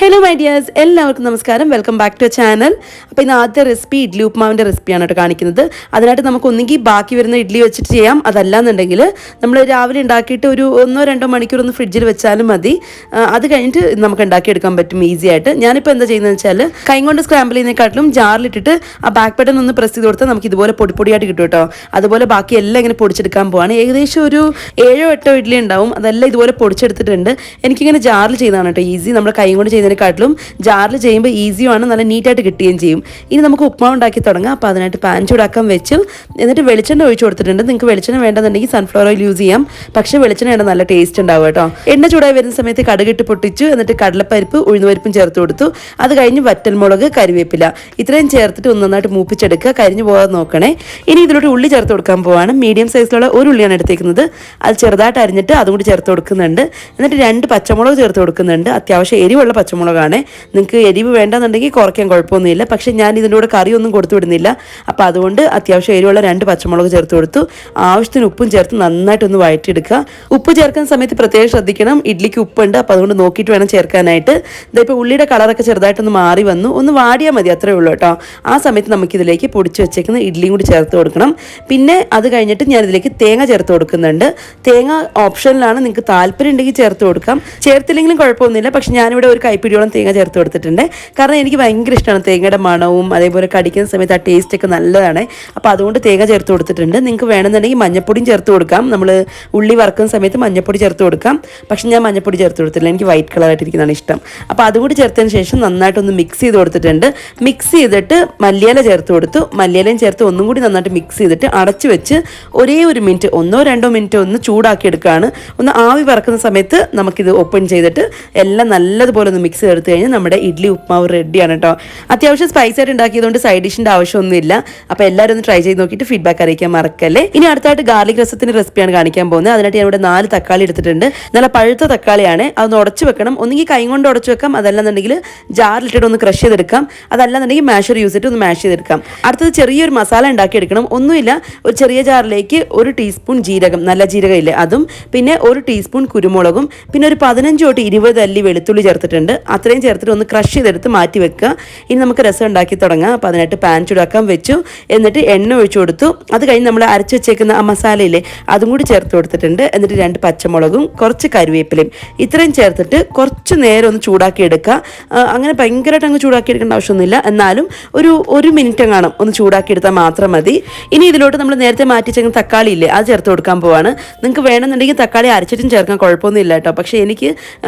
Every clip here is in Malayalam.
ഹലോ മൈ ഡിയേഴ്സ്, എല്ലാവർക്കും നമസ്കാരം. Welcome back to channel. അപ്പോൾ ഇന്ന് ആദ്യത്തെ റെസിപ്പി ഇഡ്ഡലി ഉപ്മാവിൻ്റെ റെസിപ്പിയാണ് കേട്ടോ കാണിക്കുന്നത്. അതിനായിട്ട് നമുക്ക് ഒന്നുകിൽ ബാക്കി വരുന്ന ഇഡ്ഡലി വെച്ചിട്ട് ചെയ്യാം, അതല്ലാന്നുണ്ടെങ്കിൽ നമ്മൾ രാവിലെ ഉണ്ടാക്കിയിട്ട് ഒരു 1-2 മണിക്കൂർ ഒന്ന് ഫ്രിഡ്ജിൽ വെച്ചാലും മതി. അത് കഴിഞ്ഞിട്ട് നമുക്ക് ഉണ്ടാക്കിയെടുക്കാൻ പറ്റും ഈസി ആയിട്ട്. ഞാനിപ്പോൾ എന്താ ചെയ്യുന്നതെന്ന് വെച്ചാൽ കൈ കൊണ്ട് സ്ക്രാമ്പിൾ ചെയ്യുന്നതിനെക്കാട്ടിലും ജാറിലിട്ടിട്ട് ആ ബാക്ക് ബട്ടൺ ഒന്ന് പ്രസ് ചെയ്ത് കൊടുത്താൽ നമുക്ക് ഇതുപോലെ പൊടിപ്പൊടിയായിട്ട് കിട്ടും കേട്ടോ. അതുപോലെ ബാക്കി എല്ലാം ഇങ്ങനെ പൊടിച്ചെടുക്കാൻ പോവാണ്. ഏകദേശം ഒരു 7-8 ഇഡ്ഡലി ഉണ്ടാവും. അതെല്ലാം ഇതുപോലെ പൊടിച്ചെടുത്തിട്ടുണ്ട്. എനിക്കിങ്ങനെ ജാറിൽ ചെയ്താണ് കേട്ടോ ഈസി. നമ്മൾ കൈ കൊണ്ട് ചെയ്യുന്നതിനെക്കാട്ടിലും ജാറിൽ ചെയ്യുമ്പോൾ ഈസിയാണ്, നല്ല നീറ്റായിട്ട് കിട്ടുകയും ചെയ്യും. ഇനി നമുക്ക് ഉപ്മാവ് ഉണ്ടാക്കി തുടങ്ങാം. അപ്പോൾ അതിനായിട്ട് പാൻ ചൂടാക്കാൻ വെച്ചു. എന്നിട്ട് വെളിച്ചെണ്ണ ഒഴിച്ചു കൊടുത്തിട്ടുണ്ട്. നിങ്ങൾക്ക് വെളിച്ചെണ്ണ വേണ്ടെന്നുണ്ടെങ്കിൽ സൺഫ്ലവർ ഓയിൽ യൂസ് ചെയ്യാം. പക്ഷേ വെളിച്ചെണ്ണ നല്ല ടേസ്റ്റ് ഉണ്ടാവും കേട്ടോ. എണ്ണ ചൂടായി വരുന്ന സമയത്ത് കടുകിട്ട് പൊട്ടിച്ചു. എന്നിട്ട് കടലപ്പരിപ്പ് ഉഴുന്നുപരിപ്പും ചേർത്ത് കൊടുത്തു. അത് കഴിഞ്ഞ് വറ്റൽമുളക്, കരിവേപ്പില ഇത്രയും ചേർത്തിട്ട് നന്നായിട്ട് മൂപ്പിച്ചെടുക്കുക. കരിഞ്ഞു പോകാതെ നോക്കണേ. ഇനി ഇതിലോട്ട് ഉള്ളി ചേർത്ത് കൊടുക്കാൻ പോവാണ്. മീഡിയം സൈസിലുള്ള ഒരു ഉള്ളിയാണ് എടുത്തേക്കുന്നത്. അത് ചെറുതായിട്ട് അരിഞ്ഞിട്ട് അതും കൂടി ചേർത്ത് കൊടുക്കുന്നുണ്ട്. എന്നിട്ട് 2 പച്ചമുളക് ചേർത്ത് കൊടുക്കുന്നുണ്ട്. അത്യാവശ്യം എരിവുള്ള പച്ചമുളകാണ്. നിങ്ങൾക്ക് എരിവ് വേണ്ടെന്നുണ്ടെങ്കിൽ കുറയ്ക്കാൻ കുഴപ്പമൊന്നുമില്ല. പക്ഷേ ഞാൻ ഇതിൻ്റെ കൂടെ കറിയൊന്നും കൊടുത്തു വിടുന്നില്ല. അപ്പോൾ അതുകൊണ്ട് അത്യാവശ്യം എരിവുള്ള 2 പച്ചമുളക് ചേർത്ത് കൊടുത്തു. ആവശ്യത്തിന് ഉപ്പും ചേർത്ത് നന്നായിട്ടൊന്ന് വഴറ്റിയെടുക്കുക. ഉപ്പ് ചേർക്കുന്ന സമയത്ത് പ്രത്യേകം ശ്രദ്ധിക്കണം. ഇഡ്ഡലിക്ക് ഉപ്പുണ്ട്, അപ്പോൾ അതുകൊണ്ട് നോക്കിയിട്ട് വേണം ചേർക്കാനായിട്ട്. ഇതിപ്പോൾ ഉള്ളിയുടെ കളറൊക്കെ ചെറുതായിട്ടൊന്ന് മാറി വന്നു. ഒന്ന് വാടിയാൽ മതി, അത്രേ ഉള്ളൂ കേട്ടോ. ആ സമയത്ത് നമുക്കിതിലേക്ക് പൊടിച്ച് വെച്ചേക്കുന്ന ഇഡ്ഡലിയും കൂടി ചേർത്ത് കൊടുക്കണം. പിന്നെ അത് കഴിഞ്ഞിട്ട് ഞാനിതിലേക്ക് തേങ്ങ ചേർത്ത് കൊടുക്കുന്നുണ്ട്. തേങ്ങ ഓപ്ഷനിലാണ്, നിങ്ങൾക്ക് താല്പര്യം ഉണ്ടെങ്കിൽ ചേർത്ത് കൊടുക്കാം, ചേർത്തില്ലെങ്കിലും കുഴപ്പമൊന്നുമില്ല. പക്ഷെ ഞാനിവിടെ ഒരു കൈപ്പിടിയോളം തേങ്ങ ചേർത്ത് കൊടുത്തിട്ടുണ്ട്. കാരണം എനിക്ക് ഭയങ്കര ഇഷ്ടമാണ് തേങ്ങയുടെ മണവും അതേപോലെ കടിക്കുന്ന സമയത്ത് ആ ടേസ്റ്റൊക്കെ നല്ലതാണ്. അപ്പോൾ അതുകൊണ്ട് തേങ്ങ ചേർത്ത് കൊടുത്തിട്ടുണ്ട്. നിങ്ങൾക്ക് വേണമെന്നുണ്ടെങ്കിൽ മഞ്ഞപ്പൊടിയും ചേർത്ത് കൊടുക്കാം. നമ്മൾ ഉള്ളി വറുക്കുന്ന സമയത്ത് മഞ്ഞപ്പൊടി ചേർത്ത് കൊടുക്കാം. പക്ഷെ ഞാൻ മഞ്ഞപ്പൊടി ചേർത്ത് കൊടുത്തില്ല, എനിക്ക് വൈറ്റ് കളറായിട്ടിരിക്കുന്നതാണ് ഇഷ്ടം. അപ്പോൾ അതുകൂടി ചേർത്തതിന് ശേഷം നന്നായിട്ടൊന്ന് മിക്സ് ചെയ്ത് കൊടുത്തിട്ടുണ്ട്. മിക്സ് ചെയ്തിട്ട് മല്ലിയില ചേർത്ത് കൊടുത്തു. മല്ലിയിലയും ചേർത്ത് ഒന്നും കൂടി നന്നായിട്ട് മിക്സ് ചെയ്തിട്ട് അടച്ചു വെച്ച് ഒരേ 1 മിനിറ്റ് 1-2 മിനിറ്റ് ഒന്ന് ചൂടാക്കി എടുക്കുകയാണ്. ഒന്ന് ആവി പറക്കുന്ന സമയത്ത് നമുക്കിത് ഓപ്പൺ ചെയ്തിട്ട് എല്ലാം നല്ലതുപോലെ ഒന്ന് മിക്സ് ചെയ്തെടുത്ത് കഴിഞ്ഞാൽ നമ്മുടെ ഇഡ്ഡലി ഉപ്മാവ് റെഡിയാണ് കേട്ടോ. അത്യാവശ്യം സ്പൈസ് ആയിട്ട് ഉണ്ടാക്കിയതുകൊണ്ട് സൈഡ് ഡിഷിൻ്റെ ആവശ്യമൊന്നുമില്ല. അപ്പോൾ എല്ലാവരും ഒന്ന് ട്രൈ ചെയ്ത് നോക്കിയിട്ട് ഫീഡ്ബാക്ക് അറിയിക്കാൻ മറക്കല്ലേ. ഇനി അടുത്തായിട്ട് ഗാർലിക് രസത്തിൻ്റെ റെസിപ്പിയാണ് കാണിക്കാൻ പോകുന്നത്. അതിനായിട്ട് ഞാനിവിടെ 4 തക്കാളി എടുത്തിട്ടുണ്ട്. നല്ല പഴുത്ത തക്കാളിയാണ്. അതൊന്ന് ഉടച്ച് വെക്കണം. ഒന്നുകിൽ കൈ കൊണ്ട് ഉടച്ച് വെക്കാം, അതല്ലാന്നുണ്ടെങ്കിൽ ജാറിലിട്ടിട്ട് ഒന്ന് ക്രഷ് ചെയ്തെടുക്കാം, അതല്ലാന്നുണ്ടെങ്കിൽ മാഷർ യൂസ് ചെയ്തിട്ട് ഒന്ന് മാഷ് ചെയ്തെടുക്കാം. അടുത്തത് ചെറിയൊരു മസാല ഉണ്ടാക്കിയെടുക്കണം. ഒന്നുമില്ല, ഒരു ചെറിയ ജാറിലേക്ക് 1 ടീസ്പൂൺ ജീരകം, നല്ല ജീരകം ഇല്ലേ അതും, പിന്നെ 1 ടീസ്പൂൺ കുരുമുളകും, പിന്നെ ഒരു 15-20 അല്ലി വെളുത്തുള്ളി ചേർത്തിട്ടുണ്ട്. അത്രയും ചേർത്തിട്ട് ഒന്ന് ക്രഷ് ചെയ്തെടുത്ത് മാറ്റി വെക്കുക. ഇനി നമുക്ക് രസം ഉണ്ടാക്കി തുടങ്ങാം. അപ്പോൾ അതിനായിട്ട് പാൻ ചൂടാക്കാൻ വെച്ചു. എന്നിട്ട് എണ്ണ ഒഴിച്ചു കൊടുത്തു. അത് കഴിഞ്ഞ് നമ്മൾ അരച്ച് വെച്ചേക്കുന്ന ആ മസാലയില്ലേ അതും കൂടി ചേർത്ത് കൊടുത്തിട്ടുണ്ട്. എന്നിട്ട് 2 പച്ചമുളകും കുറച്ച് കരിവേപ്പിലയും ഇത്രയും ചേർത്തിട്ട് കുറച്ച് നേരം ഒന്ന് ചൂടാക്കി എടുക്കുക. അങ്ങനെ ഭയങ്കരമായിട്ട് അങ്ങ് ചൂടാക്കി എടുക്കേണ്ട ആവശ്യമൊന്നുമില്ല, എന്നാലും ഒരു 1 മിനിറ്റ് എങ്ങാനും ഒന്ന് ചൂടാക്കി എടുത്താൽ മാത്രം മതി. ഇനി ഇതിലോട്ട് നമ്മൾ നേരത്തെ മാറ്റി വെച്ചേക്കുന്ന തക്കാളി ഇല്ലേ അത് ചേർത്ത് കൊടുക്കാൻ പോവാണ്. നിങ്ങൾക്ക് വേണമെന്നുണ്ടെങ്കിൽ തക്കാളി അരച്ചിട്ടും ചേർക്കാൻ കുഴപ്പമൊന്നുമില്ല കേട്ടോ. പക്ഷേ എനിക്ക്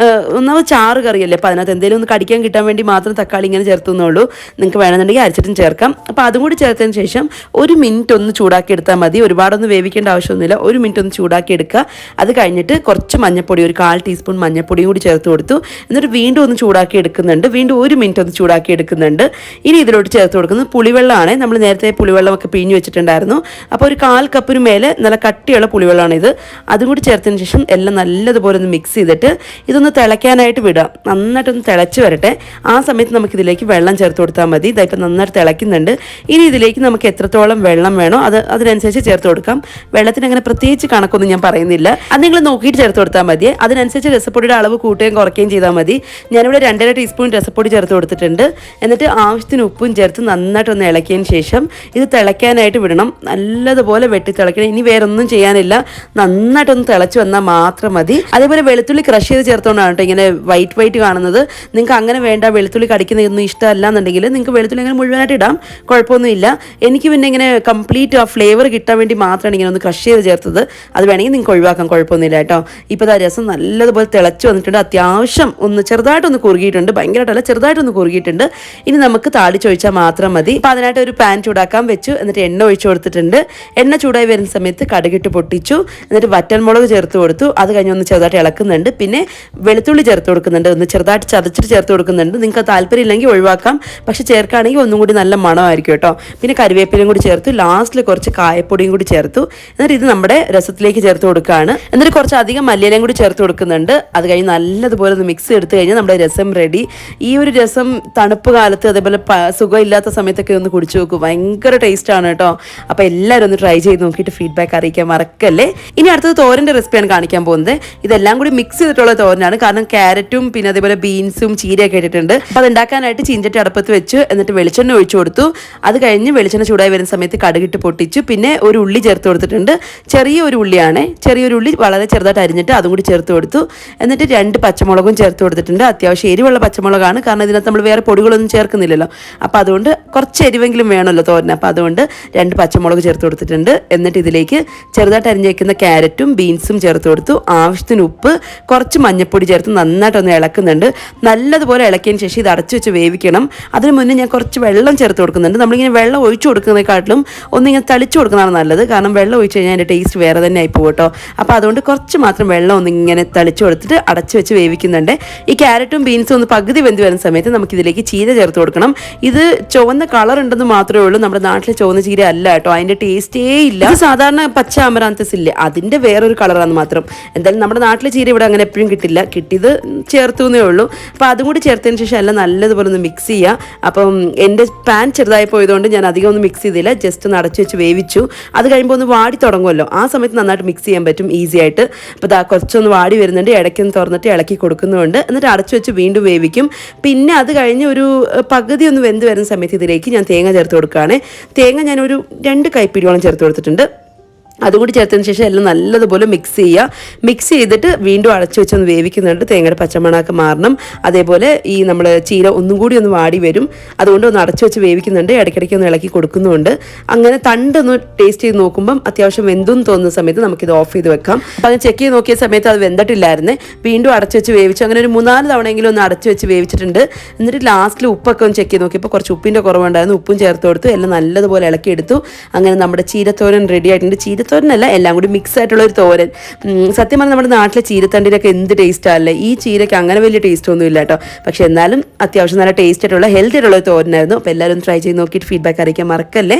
ഒന്നാമത് ചാറ് കറിയല്ലേ, അപ്പോൾ അതിനകത്ത് എന്തെങ്കിലും ഒന്ന് കടിക്കാൻ കിട്ടാൻ വേണ്ടി മാത്രം തക്കാളി ഇങ്ങനെ ചേർത്തുന്നുള്ളൂ. നിങ്ങൾക്ക് വേണമെന്നുണ്ടെങ്കിൽ അരച്ചിട്ടും ചേർക്കാം. അപ്പോൾ അതും കൂടി ചേർത്തതിന് ശേഷം 1 മിനിറ്റ് ഒന്ന് ചൂടാക്കി എടുത്താൽ മതി. ഒരുപാടൊന്ന് വേവിക്കേണ്ട ആവശ്യമൊന്നുമില്ല. 1 മിനിറ്റ് ഒന്ന് ചൂടാക്കി എടുക്കുക. അത് കഴിഞ്ഞിട്ട് കുറച്ച് മഞ്ഞപ്പൊടി, ഒരു 1/4 ടീസ്പൂൺ മഞ്ഞപ്പൊടിയും കൂടി ചേർത്ത് കൊടുത്തു. എന്നിട്ട് വീണ്ടും ഒന്ന് ചൂടാക്കി എടുക്കുന്നുണ്ട്. വീണ്ടും 1 മിനിറ്റ് ഒന്ന് ചൂടാക്കി എടുക്കുന്നുണ്ട്. ഇനി ഇതിലോട്ട് ചേർത്ത് കൊടുക്കുന്നത് പുളിവെള്ളമാണ്. നമ്മൾ നേരത്തെ പുളിവെള്ളമൊക്കെ പിഴിഞ്ഞ് വെച്ചിട്ടുണ്ടായിരുന്നു. അപ്പോൾ ഒരു 1/4 കപ്പിന് മേലെ നല്ല കട്ടിയുള്ള പുളിവെള്ളമാണ് ഇത്. അതും കൂടി ചേർത്തതിന് ശേഷം എല്ലാം നല്ലതുപോലെ ഒന്ന് മിക്സ് ചെയ്തിട്ട് ഇതൊന്ന് തിളയ്ക്കാനായിട്ട് വിടുക. നന്നായിട്ടൊന്ന് തിളച്ച് വരട്ടെ. ആ സമയത്ത് നമുക്കിതിലേക്ക് വെള്ളം ചേർത്ത് കൊടുത്താൽ മതി. ഇതായിപ്പോൾ നന്നായിട്ട് തിളയ്ക്കുന്നുണ്ട്. ഇനി ഇതിലേക്ക് നമുക്ക് എത്രത്തോളം വെള്ളം വേണോ അതിനനുസരിച്ച് ചേർത്ത് കൊടുക്കാം. വെള്ളത്തിന് അങ്ങനെ പ്രത്യേകിച്ച് കണക്കൊന്നും ഞാൻ പറയുന്നില്ല, അത് നിങ്ങൾ നോക്കിയിട്ട് ചേർത്ത് കൊടുത്താൽ മതി. അതിനനുസരിച്ച് രസപ്പൊടിയുടെ അളവ് കൂട്ടുകയും കുറയ്ക്കുകയും ചെയ്താൽ മതി. ഞാനിവിടെ 2.5 ടീസ്പൂൺ രസപ്പൊടി ചേർത്ത് കൊടുത്തിട്ടുണ്ട്. എന്നിട്ട് ആവശ്യത്തിന് ഉപ്പും ചേർത്ത് നന്നായിട്ടൊന്ന് ഇളക്കിയതിന് ശേഷം ഇത് തിളയ്ക്കാനായിട്ട് വിടണം. നല്ലതുപോലെ വെട്ടി തിളയ്ക്കണം. ഇനി വേറെ ഒന്നും ചെയ്യാനില്ല, നന്നായിട്ടൊന്ന് തിളച്ച് വന്നാൽ മാത്രം മതി. അതേപോലെ വെളുത്തുള്ളി ക്രഷ് ചെയ്ത് ചേർത്തുകൊണ്ടാണ് കേട്ടോ ഇങ്ങനെ വൈറ്റ് കാണുന്നത്. നിങ്ങൾക്ക് അങ്ങനെ വേണ്ട, വെളുത്തുള്ളി കടിക്കുന്നതൊന്നും ഇഷ്ടമല്ല എന്നുണ്ടെങ്കിൽ നിങ്ങൾക്ക് വെളുത്തുള്ളി അങ്ങനെ മുഴുവനായിട്ട് ഇടാം, കുഴപ്പമൊന്നുമില്ല. എനിക്ക് പിന്നെ ഇങ്ങനെ കംപ്ലീറ്റ് ആ ഫ്ലേവർ കിട്ടാൻ വേണ്ടി മാത്രമാണ് ഇങ്ങനെ ഒന്ന് ക്രഷ് ചെയ്ത് ചേർത്തത്. അത് വേണമെങ്കിൽ നിങ്ങൾക്ക് ഒഴിവാക്കാൻ കുഴപ്പമൊന്നുമില്ല കേട്ടോ. ഇപ്പോൾ ആ രസം നല്ലതുപോലെ തിളച്ച് വന്നിട്ടുണ്ട്. അത്യാവശ്യം ഒന്ന് ചെറുതായിട്ടൊന്ന് കുറുകിയിട്ടുണ്ട്, ഭയങ്കരമായിട്ടല്ല ചെറുതായിട്ടൊന്ന് കുറുകിയിട്ടുണ്ട്. ഇനി നമുക്ക് താളിച്ചൊഴിച്ചാൽ മാത്രം മതി. അപ്പോൾ അതിനായിട്ട് ഒരു പാൻ ചൂടാക്കാൻ വെച്ചു. എന്നിട്ട് എണ്ണ ഒഴിച്ചു കൊടുത്തിട്ടുണ്ട്. എണ്ണ ചൂടായി വരുന്ന സമയത്ത് കടുകിട്ട് പൊട്ടിച്ചു. എന്നിട്ട് വറ്റൽമുളക് ചേർത്ത് കൊടുത്തു. അത് കഴിഞ്ഞ് ഒന്ന് ചെറുതായിട്ട് ഇളക്കുന്നുണ്ട്. പിന്നെ വെളുത്തുള്ളി ചേർത്ത് കൊടുക്കുന്നുണ്ട്. ഒന്ന് ചെറുതായിട്ട് ചതച്ചിട്ട് ചേർത്ത് കൊടുക്കുന്നുണ്ട്. നിങ്ങൾക്ക് താല്പര്യം ഇല്ലെങ്കിൽ ഒഴിവാക്കാം, പക്ഷെ ചേർക്കുകയാണെങ്കിൽ ഒന്നും കൂടി നല്ല മണമായിരിക്കും കേട്ടോ. പിന്നെ കരിവേപ്പിലയും കൂടി ചേർത്തു. ലാസ്റ്റിൽ കുറച്ച് കായപ്പൊടിയും കൂടി ചേർത്തു. എന്നിട്ട് ഇത് നമ്മുടെ രസത്തിലേക്ക് ചേർത്ത് കൊടുക്കുകയാണ്. എന്നിട്ട് കുറച്ച് അധികം മല്ലിയിലയും കൂടി ചേർത്ത് കൊടുക്കുന്നുണ്ട്. അത് കഴിഞ്ഞ് നല്ലതുപോലെ ഒന്ന് മിക്സ് എടുത്തു കഴിഞ്ഞാൽ നമ്മുടെ രസം റെഡി. ഈ ഒരു രസം തണുപ്പ് കാലത്ത് അതേപോലെ സുഖമില്ലാത്ത സമയത്തൊക്കെ ഒന്ന് കുടിച്ചു നോക്കൂ, ഭയങ്കര ടേസ്റ്റാണ് കേട്ടോ. അപ്പോൾ എല്ലാവരും ഒന്ന് ട്രൈ ചെയ്ത് നോക്കിയിട്ട് ഫീഡ്ബാക്ക് അറിയിക്കാൻ മറക്കല്ലേ. ഇനി അടുത്തത് തോരൻ്റെ റെസിപ്പിയാണ് കാണിക്കാൻ പോകുന്നത്. ഇതെല്ലാം കൂടി മിക്സ് ചെയ്തിട്ടുള്ള തോരനാണ്. കാരണം ക്യാരറ്റും പിന്നെ അതേപോലെ ബീൻസ് ബീൻസും ചീരയൊക്കെ ഇട്ടിട്ടുണ്ട്. അപ്പോൾ അത് ഉണ്ടാക്കാനായിട്ട് ചീഞ്ചട്ടി അടുപ്പത്ത് വെച്ച് എന്നിട്ട് വെളിച്ചെണ്ണ ഒഴിച്ചു കൊടുത്തു. അത് കഴിഞ്ഞ് വെളിച്ചെണ്ണ ചൂടായി വരുന്ന സമയത്ത് കടുകിട്ട് പൊട്ടിച്ചു. പിന്നെ ഒരു ഉള്ളി ചേർത്ത് കൊടുത്തിട്ടുണ്ട്. ചെറിയൊരു ഉള്ളിയാണ്, ചെറിയൊരു ഉള്ളി വളരെ ചെറുതായിട്ട് അരിഞ്ഞിട്ട് അതും കൂടി ചേർത്ത് കൊടുത്തു. എന്നിട്ട് 2 പച്ചമുളകും ചേർത്ത് കൊടുത്തിട്ടുണ്ട്. അത്യാവശ്യം എരിവുള്ള പച്ചമുളകാണ്, കാരണം ഇതിനകത്ത് നമ്മൾ വേറെ പൊടികളൊന്നും ചേർക്കുന്നില്ലല്ലോ. അപ്പോൾ അതുകൊണ്ട് കുറച്ച് എരിവെങ്കിലും വേണമല്ലോ തോരൻ. അപ്പോൾ അതുകൊണ്ട് 2 പച്ചമുളക് ചേർത്ത് കൊടുത്തിട്ടുണ്ട്. എന്നിട്ട് ഇതിലേക്ക് ചെറുതായിട്ട് അരിഞ്ഞേക്കുന്ന ക്യാരറ്റും ബീൻസും ചേർത്ത് കൊടുത്തു. ആവശ്യത്തിന് ഉപ്പ്, കുറച്ച് മഞ്ഞൾപ്പൊടി ചേർത്ത് നന്നായിട്ടൊന്ന് ഇളക്കുന്നുണ്ട്. നല്ലതുപോലെ ഇളക്കിയതിന് ശേഷം ഇത് അടച്ചു വെച്ച് വേവിക്കണം. അതിന് മുന്നേ ഞാൻ കുറച്ച് വെള്ളം ചേർത്ത് കൊടുക്കുന്നുണ്ട്. നമ്മളിങ്ങനെ വെള്ളം ഒഴിച്ചു കൊടുക്കുന്നതിനെക്കാട്ടിലും ഒന്നിങ്ങനെ തളിച്ചു കൊടുക്കുന്നതാണ് നല്ലത്. കാരണം വെള്ളം ഒഴിച്ച് കഴിഞ്ഞാൽ അതിൻ്റെ ടേസ്റ്റ് വേറെ തന്നെ ആയി പോകും കേട്ടോ. അപ്പോൾ അതുകൊണ്ട് കുറച്ച് മാത്രം വെള്ളം ഒന്നിങ്ങനെ തളിച്ചു കൊടുത്തിട്ട് അടച്ചു വെച്ച് വേവിക്കുന്നുണ്ട്. ഈ ക്യാരറ്റും ബീൻസും ഒന്ന് പകുതി വെന്ത് വരുന്ന സമയത്ത് നമുക്കിതിലേക്ക് ചീര ചേർത്ത് കൊടുക്കണം. ഇത് ചുവന്ന കളർ ഉണ്ടെന്ന് മാത്രമേ ഉള്ളൂ, നമ്മുടെ നാട്ടിലെ ചുവന്ന ചീര അല്ല കേട്ടോ. അതിൻ്റെ ടേസ്റ്റേ ഇല്ല. ഇത് സാധാരണ പച്ച അമറാന്തസ് ഇല്ലേ, അതിൻ്റെ വേറൊരു കളറാണ് മാത്രം. എന്തായാലും നമ്മുടെ നാട്ടിലെ ചീര ഇവിടെ അങ്ങനെ എപ്പോഴും കിട്ടില്ല, കിട്ടിയത് ചേർത്തു എന്നേ ഉള്ളൂ. അപ്പോൾ അതും കൂടി ചേർത്തതിന് ശേഷം എല്ലാം നല്ലതുപോലെ ഒന്ന് മിക്സ് ചെയ്യുക. അപ്പം എൻ്റെ പാൻ ചെറുതായി പോയതുകൊണ്ട് ഞാൻ അധികം ഒന്ന് മിക്സ് ചെയ്തില്ല, ജസ്റ്റ് ഒന്ന് അടച്ചു വെച്ച് വേവിച്ചു. അത് കഴിയുമ്പോൾ ഒന്ന് വാടി തുടങ്ങുമല്ലോ, ആ സമയത്ത് നന്നായിട്ട് മിക്സ് ചെയ്യാൻ പറ്റും ഈസി ആയിട്ട്. അപ്പോൾ ദാ കുറച്ചൊന്ന് വാടി വരുന്നുണ്ട്, ഇടയ്ക്കൊന്ന് തുറന്നിട്ട് ഇളക്കി കൊടുക്കുന്നുണ്ട്. എന്നിട്ട് അടച്ചു വെച്ച് വീണ്ടും വേവിക്കും. പിന്നെ അത് കഴിഞ്ഞ് ഒരു പകുതി ഒന്ന് വെന്ത് വരുന്ന സമയത്ത് ഇതിലേക്ക് ഞാൻ തേങ്ങ ചേർത്ത് കൊടുക്കുകയാണ്. തേങ്ങ ഞാനൊരു 2 കൈപ്പിടിയോളം ചേർത്ത് കൊടുത്തിട്ടുണ്ട്. അതുകൂടി ചേർത്തതിന് ശേഷം എല്ലാം നല്ലതുപോലെ മിക്സ് ചെയ്യുക. മിക്സ് ചെയ്തിട്ട് വീണ്ടും അടച്ചു വെച്ചൊന്ന് വേവിക്കുന്നുണ്ട്. തേങ്ങയുടെ പച്ചമണമൊക്കെ മാറണം. അതേപോലെ ഈ നമ്മൾ ചീര ഒന്നും കൂടി ഒന്ന് വാടി വരും, അതുകൊണ്ട് ഒന്ന് അടച്ചു വെച്ച് വേവിക്കുന്നുണ്ട്. ഇടയ്ക്കിടയ്ക്ക് ഒന്ന് ഇളക്കി കൊടുക്കുന്നുണ്ട്. അങ്ങനെ തണ്ടൊന്ന് ടേസ്റ്റ് ചെയ്ത് നോക്കുമ്പം അത്യാവശ്യം വെന്തെന്ന് തോന്നുന്ന സമയത്ത് നമുക്കിത് ഓഫ് ചെയ്ത് വെക്കാം. അപ്പോൾ അത് ചെക്ക് ചെയ്ത് നോക്കിയ സമയത്ത് അത് വെന്തിട്ടില്ലായിരുന്നേ. വീണ്ടും അടച്ചു വെച്ച് വേവിച്ചു. അങ്ങനെ ഒരു 3-4 തവണയെങ്കിലും ഒന്ന് അടച്ചു വെച്ച് വേവിച്ചിട്ടുണ്ട്. എന്നിട്ട് ലാസ്റ്റിൽ ഉപ്പൊക്കെ ഒന്ന് ചെക്ക് ചെയ്ത് നോക്കിയപ്പോൾ കുറച്ച് ഉപ്പിൻ്റെ കുറവുണ്ടായിരുന്നു. ഉപ്പും ചേർത്ത് കൊടുത്തു. എല്ലാം നല്ലതുപോലെ ഇളക്കിയെടുത്തു. അങ്ങനെ നമ്മുടെ ചീരത്തോരൻ റെഡി ആയിട്ടുണ്ട്. ചീരത്തോരനല്ല, എല്ലാം കൂടി മിക്സ് ആയിട്ടുള്ളൊരു തോരൻ. സത്യം പറഞ്ഞാൽ നമ്മുടെ നാട്ടിലെ ചീരത്തണ്ടിനൊക്കെ എന്ത് ടേസ്റ്റാണല്ലേ. ഈ ചീരയ്ക്ക് അങ്ങനെ വലിയ ടേസ്റ്റ് ഒന്നും ഇല്ല കേട്ടോ. പക്ഷേ എന്നാലും അത്യാവശ്യം നല്ല ടേസ്റ്റ് ആയിട്ടുള്ള ഹെൽത്തി ആയിട്ടുള്ള ഒരു തോരനായിരുന്നു. അപ്പോൾ എല്ലാവരും ട്രൈ ചെയ്ത് നോക്കിയിട്ട് ഫീഡ്ബാക്ക് അറിയിക്കാൻ മറക്കല്ലേ.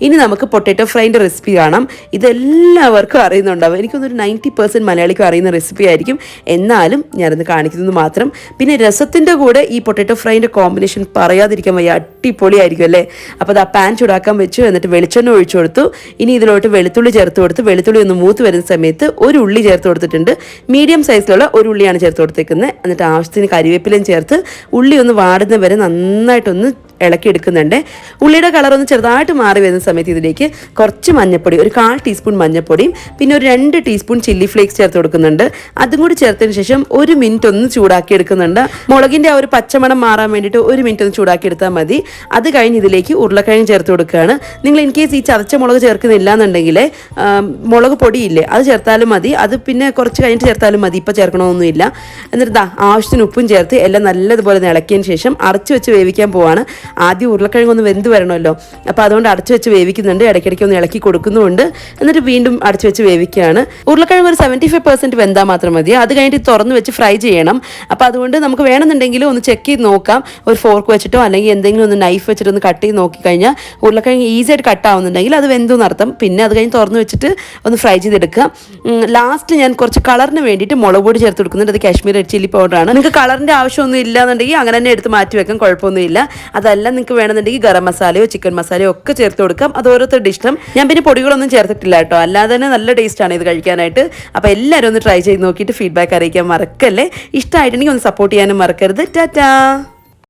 ഇനി നമുക്ക് പൊട്ടാറ്റോ ഫ്രൈൻ്റെ റെസിപ്പി കാണാം. ഇതെല്ലാവർക്കും അറിയുന്നുണ്ടാവും. എനിക്കൊന്നൊരു 90% മലയാളിക്കും അറിയുന്ന റെസിപ്പി ആയിരിക്കും. എന്നാലും ഞാനത് കാണിക്കുന്നത് മാത്രം. പിന്നെ രസത്തിൻ്റെ കൂടെ ഈ പൊട്ടാറ്റോ ഫ്രൈൻ്റെ കോമ്പിനേഷൻ പറയാതിരിക്കാൻ വയ്യ, അടിപൊളിയായിരിക്കും അല്ലേ. അപ്പോൾ അത് ആ പാൻ ചൂടാക്കാൻ വെച്ചു. എന്നിട്ട് വെളിച്ചെണ്ണ ഒഴിച്ചു കൊടുത്തു. ഇനി ഇതിലോട്ട് വെളുത്തുള്ളി ചേർത്ത് കൊടുത്ത് വെളുത്തുള്ളി ഒന്ന് മൂത്ത് വരുന്ന സമയത്ത് ഒരു ഉള്ളി ചേർത്ത് കൊടുത്തിട്ടുണ്ട്. മീഡിയം സൈസിലുള്ള ഒരു ഉള്ളിയാണ് ചേർത്ത് കൊടുത്തേക്കുന്നത്. എന്നിട്ട് ആവശ്യത്തിന് കരിവേപ്പിലയും ചേർത്ത് ഉള്ളി ഒന്ന് വാടുന്ന വരെ നന്നായിട്ടൊന്ന് ഇളക്കി എടുക്കുന്നുണ്ട്. ഉള്ളിയുടെ കളർ ഒന്ന് ചെറുതായിട്ട് മാറി വരുന്ന സമയത്ത് ഇതിലേക്ക് കുറച്ച് മഞ്ഞൾപ്പൊടി, ഒരു 1/4 ടീസ്പൂൺ മഞ്ഞൾപ്പൊടിയും പിന്നെ ഒരു 2 ടീസ്പൂൺ ചില്ലി ഫ്ലേക്സ് ചേർത്ത് കൊടുക്കുന്നുണ്ട്. അതും കൂടി ചേർത്തതിന് ശേഷം 1 മിനിറ്റ് ഒന്ന് ചൂടാക്കി എടുക്കുന്നുണ്ട്. മുളകിൻ്റെ ആ ഒരു പച്ചമണം മാറാൻ വേണ്ടിയിട്ട് 1 മിനിറ്റ് ഒന്ന് ചൂടാക്കി എടുത്താൽ മതി. അത് കഴിഞ്ഞ് ഇതിലേക്ക് ഉരുളക്കിഴങ്ങ് ചേർത്ത് കൊടുക്കുകയാണ്. നിങ്ങൾ ഇൻ കേസ് ഈ ചതച്ച മുളക് ചേർക്കുന്നില്ല എന്നുണ്ടെങ്കിൽ മുളക് പൊടിയില്ലേ, അത് ചേർത്താലും മതി. അത് പിന്നെ കുറച്ച് കഴിഞ്ഞിട്ട് ചേർത്താലും മതി, ഇപ്പോൾ ചേർക്കണമെന്നൊന്നുമില്ല. എന്നിട്ട് ആവശ്യത്തിന് ഉപ്പും ചേർത്ത് എല്ലാം നല്ലതുപോലെ ഇളക്കിയതിന് ശേഷം അടച്ചു വെച്ച് വേവിക്കാൻ പോവാണ്. ആദ്യം ഉരുളക്കിഴങ്ങൊന്ന് വെന്ത് വരണമല്ലോ, അപ്പോൾ അതുകൊണ്ട് അടച്ചു വെച്ച് വേവിക്കുന്നുണ്ട്. ഇടയ്ക്കിടയ്ക്ക് ഒന്ന് ഇളക്കി കൊടുക്കുന്നുമുണ്ട്. എന്നിട്ട് വീണ്ടും അടച്ചു വെച്ച് വേവിക്കുകയാണ്. ഉരുളക്കിഴങ്ങ് ഒരു 75% വെന്താൽ മാത്രം മതി. അത് കഴിഞ്ഞിട്ട് തുറന്ന് വെച്ച് ഫ്രൈ ചെയ്യണം. അപ്പോൾ അതുകൊണ്ട് നമുക്ക് വേണമെന്നുണ്ടെങ്കിൽ ഒന്ന് ചെക്ക് ചെയ്ത് നോക്കാം. ഒരു ഫോർക്ക് വെച്ചിട്ടോ അല്ലെങ്കിൽ എന്തെങ്കിലും ഒന്ന് നൈഫ് വെച്ചിട്ട് ഒന്ന് കട്ട് ചെയ്ത് നോക്കിക്കഴിഞ്ഞാൽ ഉരുളക്കിഴങ്ങ് ഈസി ആയിട്ട് കട്ടാവുന്നുണ്ടെങ്കിൽ അത് വെന്തു നടത്തും. പിന്നെ അത് കഴിഞ്ഞ് തുറന്ന് വെച്ചിട്ട് ഒന്ന് ഫ്രൈ ചെയ്തെടുക്കുക. ലാസ്റ്റ് ഞാൻ കുറച്ച് കളറിന് വേണ്ടിയിട്ട് മുളക് പൊടി ചേർത്ത് കൊടുക്കുന്നുണ്ട്. അത് കാശ്മീർ റെഡ് ചില്ലി പൗഡറാണ്. നിങ്ങൾക്ക് കളറിൻ്റെ ആവശ്യമൊന്നും ഇല്ലാന്നുണ്ടെങ്കിൽ അങ്ങനെ തന്നെ എടുത്ത് മാറ്റി വെക്കാം, കുഴപ്പമൊന്നുമില്ല. അതല്ല നിങ്ങൾക്ക് വേണമെന്നുണ്ടെങ്കിൽ ഗരം മസാലയോ ചിക്കൻ മസാലയോ ഒക്കെ ചേർത്ത് കൊടുക്കാം. അത് ഓരോരുത്തരുടെ ഇഷ്ടം. ഞാൻ പിന്നെ പൊടികളൊന്നും ചേർത്തിട്ടില്ല കേട്ടോ, അല്ലാതെ തന്നെ നല്ല ടേസ്റ്റാണ് ഇത് കഴിക്കാനായിട്ട്. അപ്പോൾ എല്ലാവരും ഒന്ന് ട്രൈ ചെയ്ത് നോക്കിയിട്ട് ഫീഡ്ബാക്ക് അറിയിക്കാൻ മറക്കല്ലേ. ഇഷ്ടമായിട്ടുണ്ടെങ്കിൽ ഒന്ന് സപ്പോർട്ട് ചെയ്യാനും മറക്കരുത്. ടാറ്റാ.